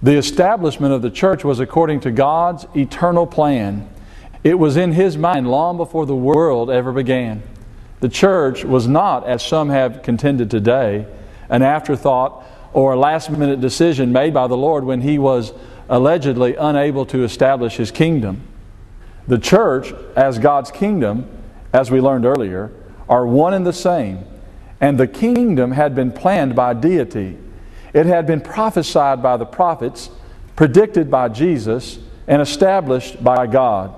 The establishment of the church was according to God's eternal plan. It was in His mind long before the world ever began. The church was not, as some have contended today, an afterthought or a last-minute decision made by the Lord when He was allegedly unable to establish His kingdom. The church, as God's kingdom, as we learned earlier, are one and the same. And the kingdom had been planned by deity. It had been prophesied by the prophets, predicted by Jesus, and established by God.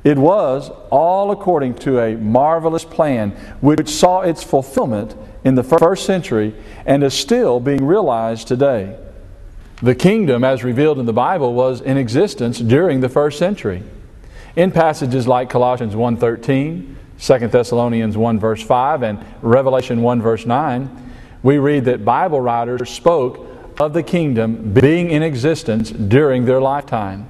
It was all according to a marvelous plan which saw its fulfillment in the first century and is still being realized today. The kingdom, as revealed in the Bible, was in existence during the first century. In passages like Colossians 1:13, 2 Thessalonians 1 verse 5, and Revelation 1 verse 9, we read that Bible writers spoke of the kingdom being in existence during their lifetime.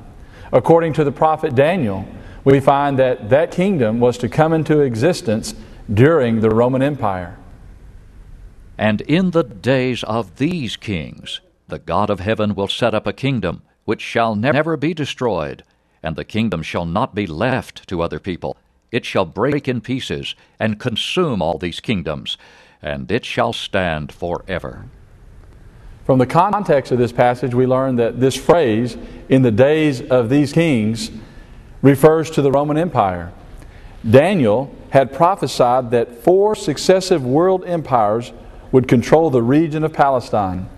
According to the prophet Daniel, we find that that kingdom was to come into existence during the Roman Empire. And in the days of these kings, the God of heaven will set up a kingdom which shall never be destroyed, and the kingdom shall not be left to other people. It shall break in pieces and consume all these kingdoms, and it shall stand forever. From the context of this passage, we learn that this phrase, in the days of these kings, refers to the Roman Empire. Daniel had prophesied that 4 successive world empires would control the region of Palestine.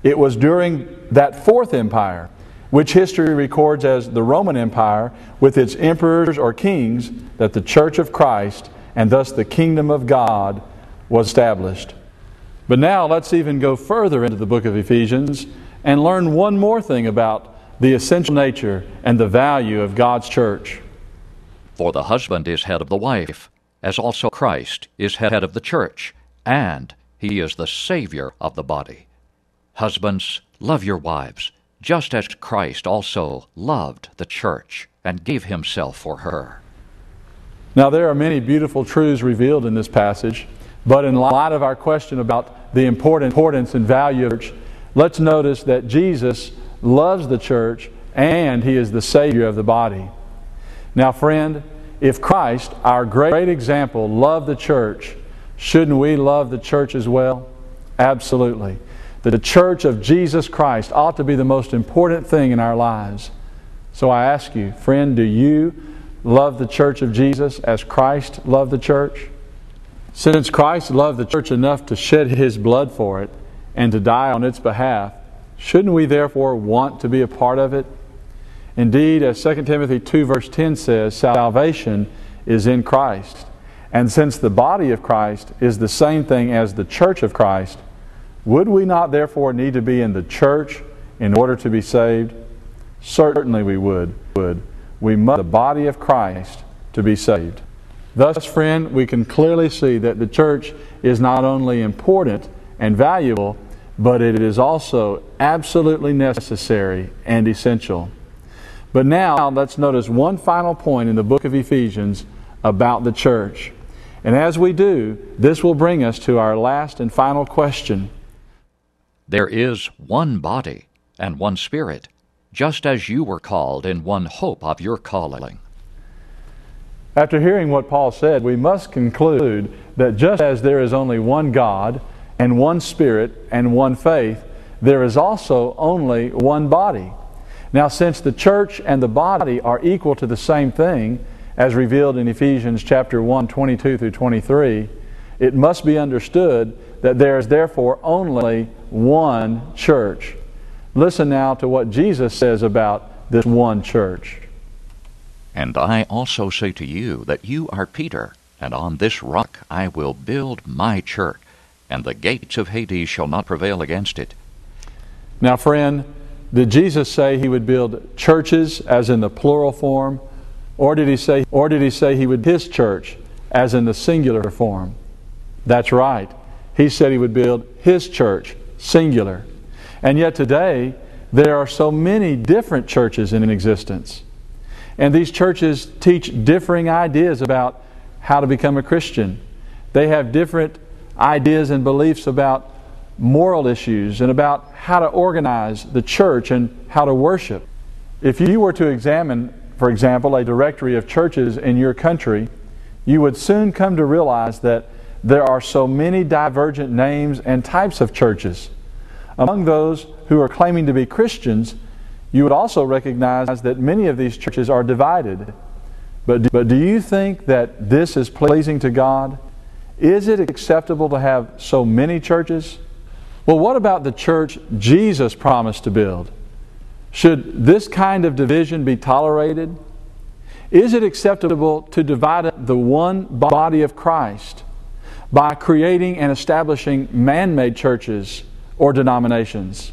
It was during that 4th empire, which history records as the Roman Empire, with its emperors or kings, that the Church of Christ, and thus the kingdom of God, was established. But now let's even go further into the book of Ephesians and learn one more thing about the essential nature and the value of God's church. For the husband is head of the wife, as also Christ is head of the church, and He is the Savior of the body. Husbands, love your wives, just as Christ also loved the church and gave Himself for her. Now there are many beautiful truths revealed in this passage, but in light of our question about the importance and value of the church, let's notice that Jesus loves the church and He is the Savior of the body. Now friend, if Christ, our great example, loved the church, shouldn't we love the church as well? Absolutely. The church of Jesus Christ ought to be the most important thing in our lives. So I ask you, friend, do you love the church of Jesus as Christ loved the church? Since Christ loved the church enough to shed His blood for it and to die on its behalf, shouldn't we therefore want to be a part of it? Indeed, as 2 Timothy 2 verse 10 says, salvation is in Christ. And since the body of Christ is the same thing as the church of Christ, would we not therefore need to be in the church in order to be saved? Certainly we would. We must be the body of Christ to be saved. Thus, friend, we can clearly see that the church is not only important and valuable, but it is also absolutely necessary and essential. But now let's notice one final point in the book of Ephesians about the church. And as we do, this will bring us to our last and final question. There is one body and one Spirit, just as you were called in one hope of your calling. After hearing what Paul said, we must conclude that just as there is only one God and one Spirit and one faith, there is also only one body. Now, since the church and the body are equal to the same thing, as revealed in Ephesians chapter 1, 22 through 23, it must be understood that there is therefore only one church. Listen now to what Jesus says about this one church. And I also say to you that you are Peter, and on this rock I will build my church, and the gates of Hades shall not prevail against it. Now, friend, did Jesus say He would build churches as in the plural form, or did He say He would build His church as in the singular form? That's right. He said He would build His church, singular. And yet today, there are so many different churches in existence. And these churches teach differing ideas about how to become a Christian. They have different ideas and beliefs about moral issues and about how to organize the church and how to worship. If you were to examine, for example, a directory of churches in your country, you would soon come to realize that there are so many divergent names and types of churches. Among those who are claiming to be Christians, you would also recognize that many of these churches are divided. But do you think that this is pleasing to God? Is it acceptable to have so many churches? Well, what about the church Jesus promised to build? Should this kind of division be tolerated? Is it acceptable to divide the one body of Christ by creating and establishing man-made churches or denominations?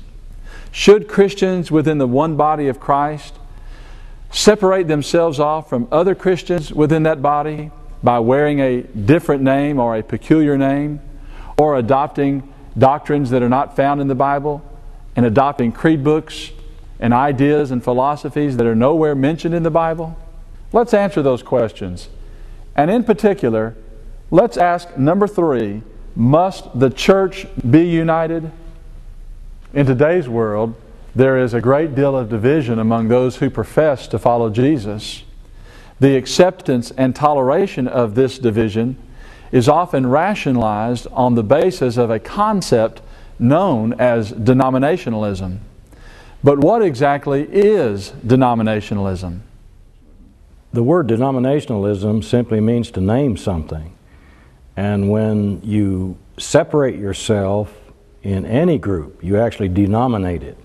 Should Christians within the one body of Christ separate themselves off from other Christians within that body by wearing a different name or a peculiar name, or adopting doctrines that are not found in the Bible, and adopting creed books and ideas and philosophies that are nowhere mentioned in the Bible? Let's answer those questions. And in particular, let's ask number 3, must the church be united? In today's world, there is a great deal of division among those who profess to follow Jesus. The acceptance and toleration of this division is often rationalized on the basis of a concept known as denominationalism. But what exactly is denominationalism? The word denominationalism simply means to name something. And when you separate yourself in any group, you actually denominate it.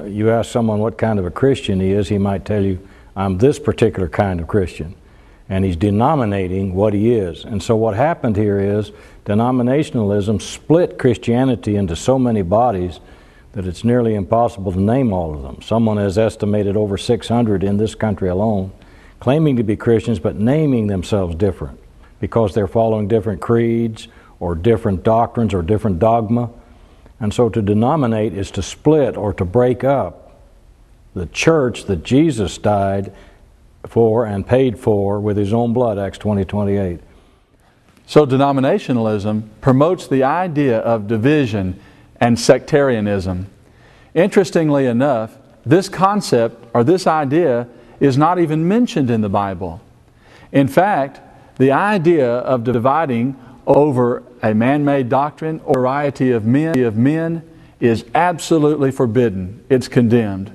You ask someone what kind of a Christian he is, he might tell you, I'm this particular kind of Christian. And he's denominating what he is. And so what happened here is denominationalism split Christianity into so many bodies that it's nearly impossible to name all of them. Someone has estimated over 600 in this country alone, claiming to be Christians but naming themselves different because they're following different creeds or different doctrines or different dogma. And so to denominate is to split or to break up the church that Jesus died for and paid for with His own blood, Acts 20:28. So denominationalism promotes the idea of division and sectarianism. Interestingly enough, this concept or this idea is not even mentioned in the Bible. In fact, the idea of dividing over a man-made doctrine or variety of men is absolutely forbidden. It's condemned.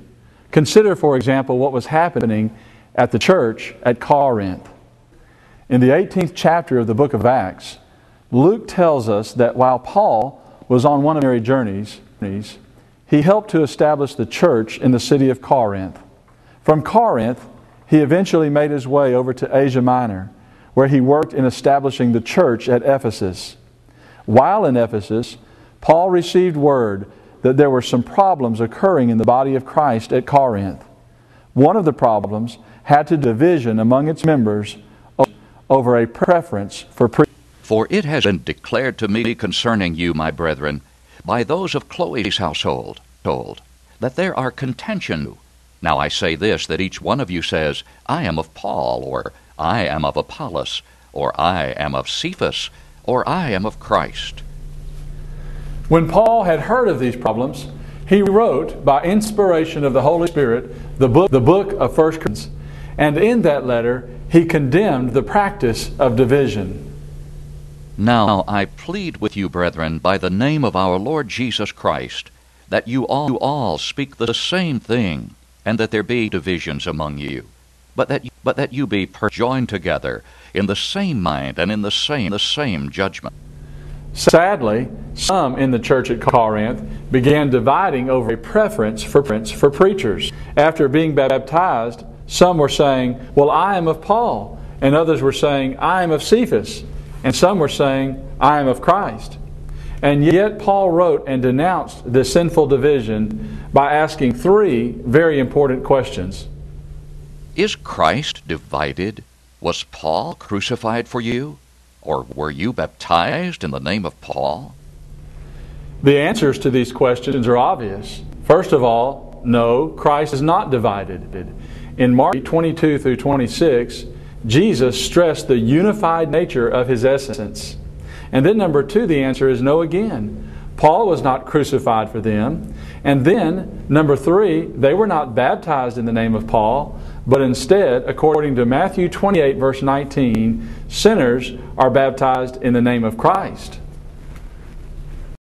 Consider, for example, what was happening at the church at Corinth. In the 18th chapter of the book of Acts, Luke tells us that while Paul was on one of his journeys, he helped to establish the church in the city of Corinth. From Corinth, he eventually made his way over to Asia Minor, where he worked in establishing the church at Ephesus. While in Ephesus, Paul received word that there were some problems occurring in the body of Christ at Corinth. One of the problems had to do with division among its members over a preference for preaching. For it has been declared to me concerning you, my brethren, by those of Chloe's household, that there are contention. Now I say this, that each one of you says, I am of Paul, or I am of Apollos, or I am of Cephas, or I am of Christ. When Paul had heard of these problems, he wrote, by inspiration of the Holy Spirit, the book of 1 Corinthians. And in that letter, he condemned the practice of division. Now I plead with you, brethren, by the name of our Lord Jesus Christ, that you all speak the same thing, and that there be divisions among you, but that you be joined together in the same mind and in the same judgment. Sadly, some in the church at Corinth began dividing over a preference for preachers. After being baptized, some were saying, well, I am of Paul, and others were saying, I am of Cephas, and some were saying, I am of Christ. And yet Paul wrote and denounced this sinful division by asking 3 very important questions. Is Christ divided? Was Paul crucified for you? Or were you baptized in the name of Paul? The answers to these questions are obvious. First of all, no, Christ is not divided. In Mark 22 through 26, Jesus stressed the unified nature of His essence. And then number 2, the answer is no again. Paul was not crucified for them. And then, number 3, they were not baptized in the name of Paul, but instead, according to Matthew 28, verse 19, sinners are baptized in the name of Christ.